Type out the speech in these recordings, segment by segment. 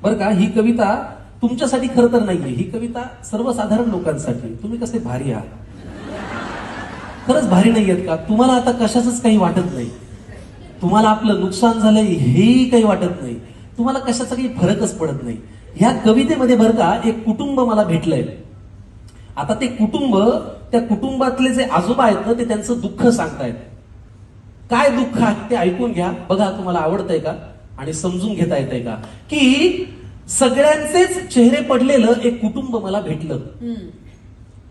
बरं का, ही कविता तुमच्यासाठी खरं तर नाहीये, ही कविता सर्वसाधारण लोकांसाठी. तुम्ही कसे भारी आहात, खरंच भारी नाहीयेत का? तुम्हाला आता कशाचंच काही वाटत नाही, तुम्हाला आपलं नुकसान झालंय हेही काही वाटत नाही, तुम्हाला कशाचा काही फरकच पडत नाही. ह्या कवितेमध्ये बरं का एक कुटुंब मला भेटलंय. आता ते कुटुंब, त्या कुटुंबातले जे आजोबा आहेत ना, ते त्यांचं दुःख सांगतायत. काय दुःख आहे ते ऐकून घ्या, बघा तुम्हाला आवडतंय का आणि समजून घेता येतंय का. की सगळ्यांचेच चेहरे पडलेलं एक कुटुंब मला भेटलं,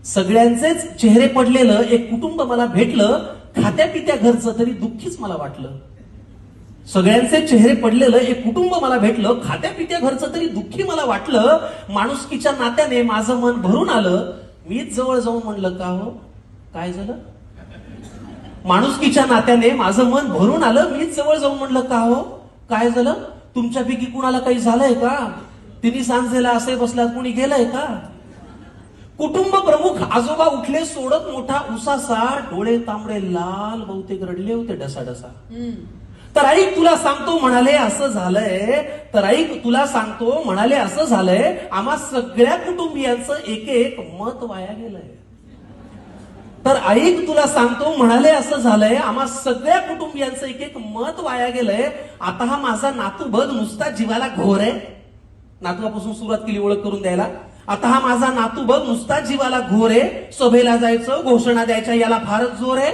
सगळ्यांचेच चेहरे पडलेलं एक कुटुंब मला भेटलं, खात्या पित्या घरचं तरी दुःखीच मला वाटलं. सगळ्यांचे चेहरे पडलेलं एक कुटुंब मला भेटलं, खात्या पित्या घरचं तरी दुःखी मला वाटलं. माणुसकीच्या नात्याने माझं मन भरून आलं, मीच जवळ जाऊन म्हणलं का हो काय झालं. माणुसकीच्या नात्याने माझं मन भरून आलं, मीच जवळ जाऊन म्हणलं का हो काय झालं. तुमच्यापैकी कुणाला काही झालंय का, तिन्ही सांजेला असे बसल्यात, कुणी गेलंय का. कुटुंब प्रमुख आजोबा उठले सोडत मोठा उसासा, डोळे तांबडे लाल, बहुतेक रडले होते डसाडसा. तर ऐक तुला सांगतो म्हणाले असं झालंय, तर ऐक तुला सांगतो म्हणाले असं झालंय, आम्हा सगळ्या कुटुंबियांचं एक एक मत वाया गेलंय. तर ऐक तुला सांगतो म्हणाले असं झालंय, आम्हा सगळ्या कुटुंबियांचं एक एक मत वाया गेलंय. आता हा माझा नातू बघ नुसता जीवाला घोर आहे. नातवापासून सुरुवात केली ओळख करून द्यायला. आता हा माझा नातू बघ नुसता जीवाला घोर आहे, सभेला जायचं, घोषणा द्यायच्या याला फारच जोर आहे.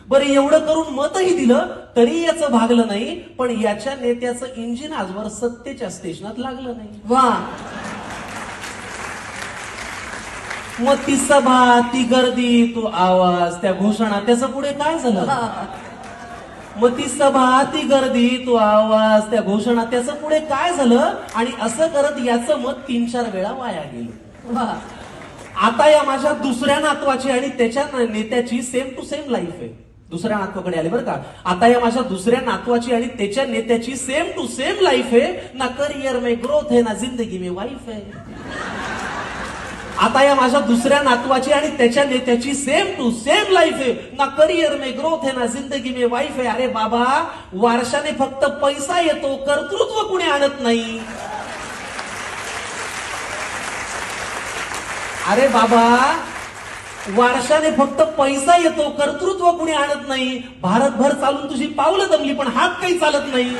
बरं एवढं करून मतही दिलं तरी याचं भागलं नाही, पण याच्या नेत्याचं इंजिन आजवर सत्तेच्या स्टेशनात लागलं नाही. वा, मग ती सभा, ती गर्दी, तो आवाज, त्या घोषणा, त्याचं पुढे काय झालं. मग ती सभा, ती गर्दी, तो आवाज, त्या घोषणा, त्याचं पुढे काय झालं. आणि असं करत याचं मत 3-4 वेळा वाया गेलं. वा, आता या माझ्या दुसऱ्या नातवाची आणि त्याच्या नेत्याची सेम टू सेम लाईफ आहे. दुसऱ्या नातवाकडे आले बरं का. आता या माझ्या दुसऱ्या नातवाची आणि त्याच्या नेत्याची सेम टू सेम लाईफ आहे. ना करियर में ग्रोथ है, ना जिंदगी में वाईफ है. आता या माझ्या दुसऱ्या नातवाची आणि त्याच्या नेत्याची सेम टू सेम लाईफ आहे. ना करियर में ग्रोथ है, ना जिंदगी में वाईफ है. अरे बाबा, वारशाने फक्त पैसा येतो, कर्तृत्व कुणी आणत नाही. अरे बाबा, वारशाने फक्त पैसा येतो, कर्तृत्व कुणी आणत नाही. भारतभर चालून तुझी पावलं दमली, पण हात काही चालत नाही.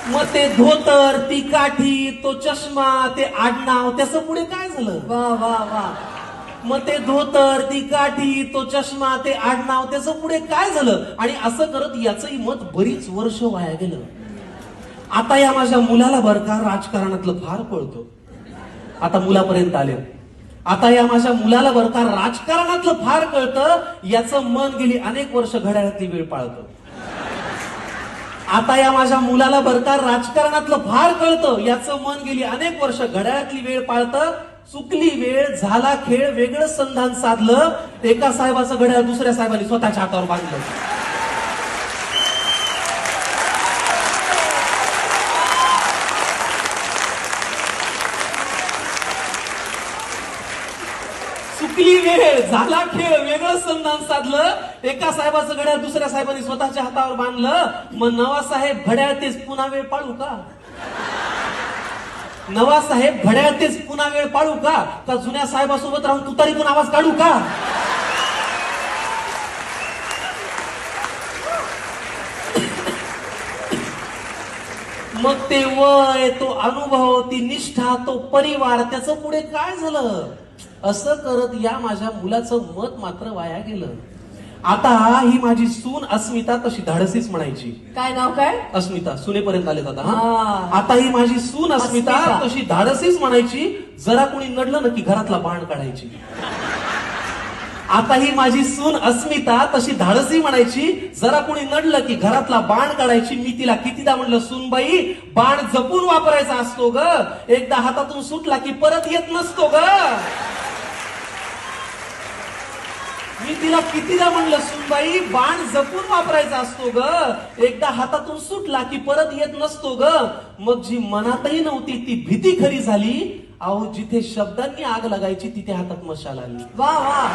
मग ते धोतर, ती काठी, तो चष्मा, ते आडनाव, त्याचं पुढे काय झालं. वा, वा, वा. मग ते धोतर, ती काठी, तो चष्मा, ते आडनाव, त्याचं पुढे काय झालं. आणि असं करत याचंही मत बरीच वर्ष वाया गेलं. आता या माझ्या मुलाला बरं का राजकारणातलं फार कळतं. आता मुलापर्यंत आले. आता या माझ्या मुलाला बरं का राजकारणातलं फार कळतं. याचं मन गेली अनेक वर्ष घड्याळातली वेळ पाळतं. आता या माझ्या मुलाला बरं का राजकारणातलं फार कळतं. याचं मन गेली अनेक वर्ष घड्याळातली वेळ पाळतं. चुकली वेळ, झाला खेळ, वेगळं संधान साधलं. एका साहेबाचं घड्याळ दुसऱ्या साहेबांनी स्वतःच्या हातावर बांधलं. चुकली वेळ, झाला खेळ, वेगळं संधान साधलं. एका साहेबाचं घड्याळ दुसऱ्या साहेबांनी स्वतःच्या हातावर बांधलं. मग नवा साहेब घड्याळ तेच पुन्हा वेळ पाळू का. नवा साहेब घड्याळ तेच पुन्हा वेळ पाळू का. का जुन्या साहेबासोबत राहून तुतारीतून आवाज काढू का. मग ते वय, तो अनुभव, ती निष्ठा, तो परिवार, त्याचं पुढे काय झालं. असं करत या माझ्या मुलाचं मत मात्र वाया गेलं. आता ही माझी सून अस्मिता तशी धाडसीच म्हणायची. काय नाव काय. अस्मिता, सुनेपर्यंत आले आता. हा. आता ही माझी सून अस्मिता अस्मिता तशी धाडसीच म्हणायची. जरा कोणी नडलं ना की घरातला बाण काढायची. आता ही माझी सून अस्मिता तशी धाडसी म्हणायची. जरा कोणी नडलं की घरातला बाण काढायची. मी तिला कितीदा म्हणलं, सूनबाई बाण जपून वापरायचा असतो ग, एकदा हातातून सुटला की परत येत नसतो ग. मी तिला कितीदा म्हणलं, सूनबाई बाण जपून वापरायचा असतो ग, एकदा हातातून सुटला की परत येत नसतो ग. मग जी मनातही नव्हती ती भीती खरी झाली. अहो, जिथे शब्दांनी आग लागायची तिथे हातात मशाल आली. वा, वा.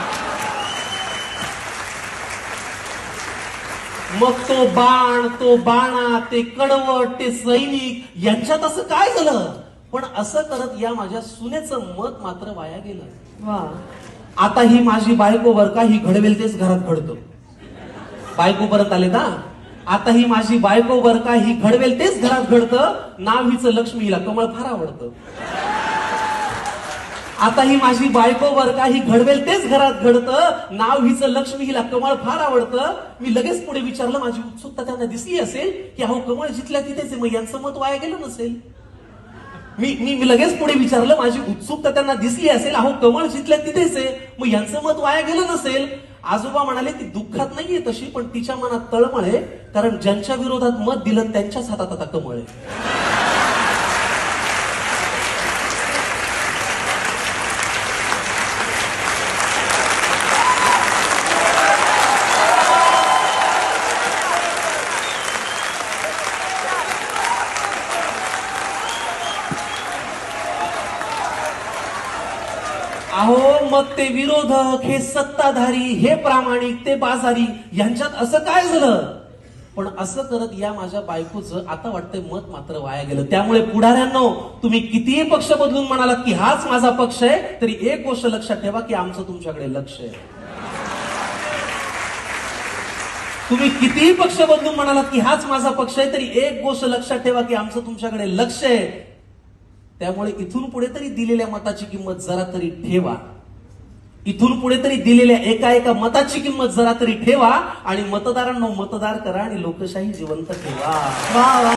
मग तो बाण, तो बाणा, ते कडवट, ते सैनिक यांच्यात असं काय झालं? पण असं करत या माझ्या सुनेचं मत मात्र वाया गेलं. वा. आता ही माझी बायको बर का, ही घडवेल तेच घरात घडतं. बायको परत आले का? आता ही माझी बायको बर का, ही घडवेल तेच घरात घडतं. नाव हिचं लक्ष्मी, हिला कमळ फार आवडतं. आता ही माझी बायको बर का, ही घडवेल तेच घरात घडतं. नाव हिचं लक्ष्मी, हिला कमळ फार आवडतं. मी लगेच पुढे विचारलं, माझी उत्सुकता त्यांना दिसली असेल की अहो कमळ जिथल्या तिथेच आहे, मग यांचं मत वाया गेलं नसेल. मी लगेच पुढे विचारलं, माझी उत्सुकता त्यांना दिसली असेल, अहो कमळ जिथल्या तिथेच आहे, मग यांचं मत वाया गेलं नसेल. आजोबा म्हणाले, ती दुःखात नाहीये तशी, पण तिच्या मनात तळमळ आहे, कारण ज्यांच्या विरोधात मत दिलं त्यांच्याच हातात आता कमळ आहे. अहो मग ते विरोधक, हे सत्ताधारी, हे प्रामाणिक, ते बाजारी, यांच्यात असं काय झालं? पण असं करत या माझ्या बायकोचं आता वाटतंय मत मात्र वाया गेलं. त्यामुळे पुढाऱ्यांनो, तुम्ही कितीही पक्ष बदलून म्हणालात की हाच माझा पक्ष आहे, तरी एक गोष्ट लक्षात ठेवा की आमचं तुमच्याकडे लक्ष आहे. तुम्ही कितीही पक्ष बदलून म्हणालात की हाच माझा पक्ष आहे, तरी एक गोष्ट लक्षात ठेवा की आमचं तुमच्याकडे लक्ष आहे. त्यामुळे इथून पुढे तरी दिलेल्या मताची किंमत जरा तरी ठेवा. इथून पुढे तरी दिलेल्या एका मताची किंमत जरा तरी ठेवा आणि मतदारांना मतदार करा आणि लोकशाही जिवंत ठेवा. वा वा.